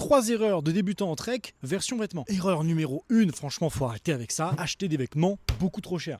3 erreurs de débutants en trek, version vêtements. Erreur numéro 1, franchement faut arrêter avec ça, acheter des vêtements beaucoup trop chers.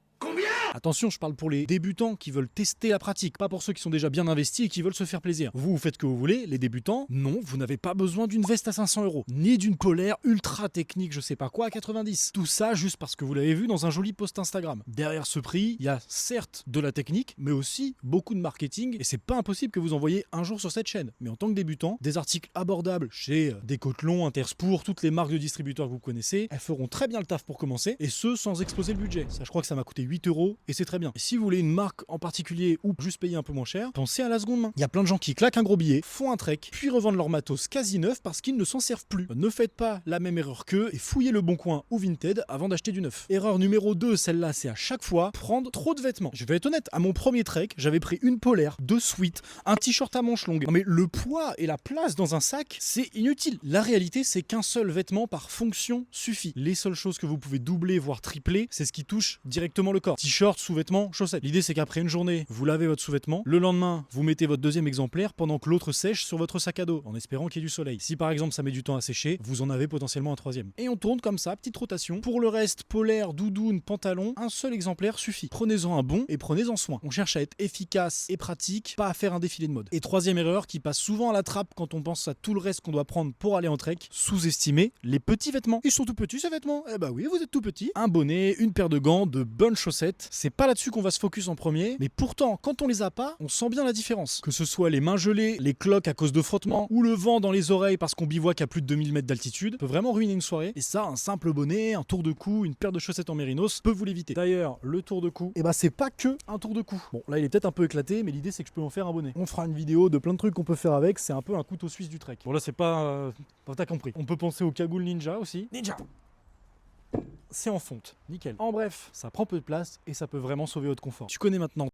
Attention, je parle pour les débutants qui veulent tester la pratique, pas pour ceux qui sont déjà bien investis et qui veulent se faire plaisir. Vous faites ce que vous voulez, les débutants, non, vous n'avez pas besoin d'une veste à 500 €, ni d'une polaire ultra technique, je sais pas quoi, à 90. Tout ça juste parce que vous l'avez vu dans un joli post Instagram. Derrière ce prix, il y a certes de la technique, mais aussi beaucoup de marketing, et c'est pas impossible que vous envoyiez un jour sur cette chaîne. Mais en tant que débutant, des articles abordables chez Decathlon, Intersport, toutes les marques de distributeurs que vous connaissez, elles feront très bien le taf pour commencer, et ce sans exploser le budget. Ça, je crois que ça m'a coûté 8 € et c'est très bien. Et si vous voulez une marque en particulier ou juste payer un peu moins cher, pensez à la seconde main. Il y a plein de gens qui claquent un gros billet, font un trek, puis revendent leur matos quasi neuf parce qu'ils ne s'en servent plus. Ne faites pas la même erreur qu'eux et fouillez le bon coin ou Vinted avant d'acheter du neuf. Erreur numéro 2, celle-là, c'est à chaque fois prendre trop de vêtements. Je vais être honnête, à mon premier trek, j'avais pris une polaire, 2 sweats, un t-shirt à manches longues. Non mais le poids et la place dans un sac, c'est inutile. La réalité, c'est qu'un seul vêtement par fonction suffit. Les seules choses que vous pouvez doubler, voire tripler, c'est ce qui touche directement le corps. T-shirt, sous-vêtements, chaussettes. L'idée, c'est qu'après une journée, vous lavez votre sous-vêtement. Le lendemain, vous mettez votre deuxième exemplaire pendant que l'autre sèche sur votre sac à dos, en espérant qu'il y ait du soleil. Si par exemple ça met du temps à sécher, vous en avez potentiellement un troisième. Et on tourne comme ça, petite rotation. Pour le reste, polaire, doudoune, pantalon, un seul exemplaire suffit. Prenez-en un bon et prenez-en soin. On cherche à être efficace et pratique, pas à faire un défilé de mode. Et troisième erreur qui passe souvent à la trappe quand on pense à tout le reste qu'on doit prendre pour aller en trek, sous-estimer les petits vêtements. Ils sont tout petits ces vêtements. Eh bah oui, vous êtes tout petit. Un bonnet, une paire de gants, de bonnes chaussettes. C'est pas là-dessus qu'on va se focus en premier, mais pourtant, quand on les a pas, on sent bien la différence. Que ce soit les mains gelées, les cloques à cause de frottement, ou le vent dans les oreilles parce qu'on bivouaque à plus de 2000 mètres d'altitude, peut vraiment ruiner une soirée. Et ça, un simple bonnet, un tour de cou, une paire de chaussettes en mérinos peut vous l'éviter. D'ailleurs, le tour de cou, c'est pas que un tour de cou. Bon, là, il est peut-être un peu éclaté, mais l'idée, c'est que je peux en faire un bonnet. On fera une vidéo de plein de trucs qu'on peut faire avec. C'est un peu un couteau suisse du trek. Bon, là, c'est pas... t'as compris. On peut penser au cagoule ninja aussi. Ninja! C'est en fonte, nickel. En bref, ça prend peu de place et ça peut vraiment sauver votre confort. Tu connais maintenant